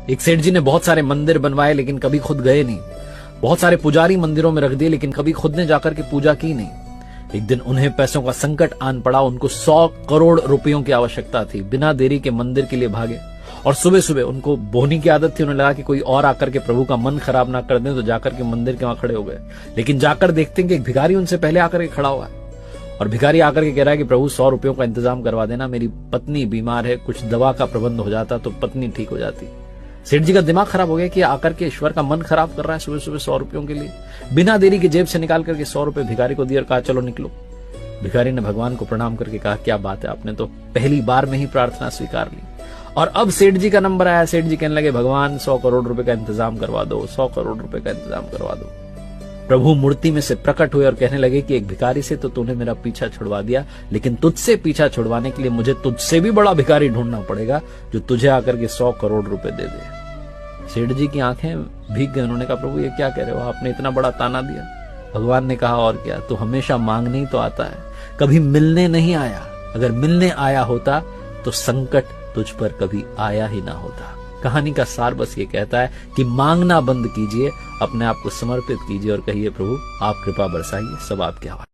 एक सेठ जी ने बहुत सारे मंदिर बनवाए लेकिन कभी खुद गए नहीं। बहुत सारे पुजारी मंदिरों में रख दिए लेकिन कभी खुद ने जाकर के पूजा की नहीं। एक दिन उन्हें पैसों का संकट आन पड़ा। उनको 100 करोड़ रुपयों की आवश्यकता थी। बिना देरी के मंदिर के लिए भागे और सुबह सुबह उनको बोहनी की आदत थी। उन्हें लगा कि कोई और आकर के प्रभु का मन खराब ना कर दें, तो जाकर के मंदिर के वहां खड़े हो गए। लेकिन जाकर देखते हैं कि एक भिखारी उनसे पहले आकर के खड़ा हुआ है और भिखारी आकर के कह रहा है कि प्रभु 100 रुपयों का इंतजाम करवा देना, मेरी पत्नी बीमार है, कुछ दवा का प्रबंध हो जाता तो पत्नी ठीक हो जाती। सेठ जी का दिमाग खराब हो गया कि आकर के ईश्वर का मन खराब कर रहा है सुबह सुबह 100 रुपयों के लिए। बिना देरी के जेब से निकाल करके 100 रुपए भिखारी को दिए और कहा चलो निकलो। भिखारी ने भगवान को प्रणाम करके कहा क्या बात है, आपने तो पहली बार में ही प्रार्थना स्वीकार ली। और अब सेठ जी का नंबर आया। सेठ जी कहने लगे भगवान 100 करोड़ रुपए का इंतजाम करवा दो, 100 करोड़ रुपए का इंतजाम करवा दो। प्रभु मूर्ति में से प्रकट हुए और कहने लगे कि एक भिखारी से तो तूने मेरा पीछा छुड़वा दिया, लेकिन तुझसे पीछा छुड़वाने के लिए मुझे तुझसे भी बड़ा भिखारी ढूंढना पड़ेगा जो तुझे आकर के 100 करोड़ रुपए दे दे। सेठ जी की आंखें भीग गई। उन्होंने कहा प्रभु ये क्या कह रहे हो, आपने इतना बड़ा ताना दिया। भगवान ने कहा और क्या, तू हमेशा मांगने ही तो आता है, कभी मिलने नहीं आया। अगर मिलने आया होता तो संकट तुझ पर कभी आया ही ना होता। कहानी का सार बस ये कहता है कि मांगना बंद कीजिए, अपने आप को समर्पित कीजिए और कहिए प्रभु आप कृपा बरसाइए, सब आपके हवाले।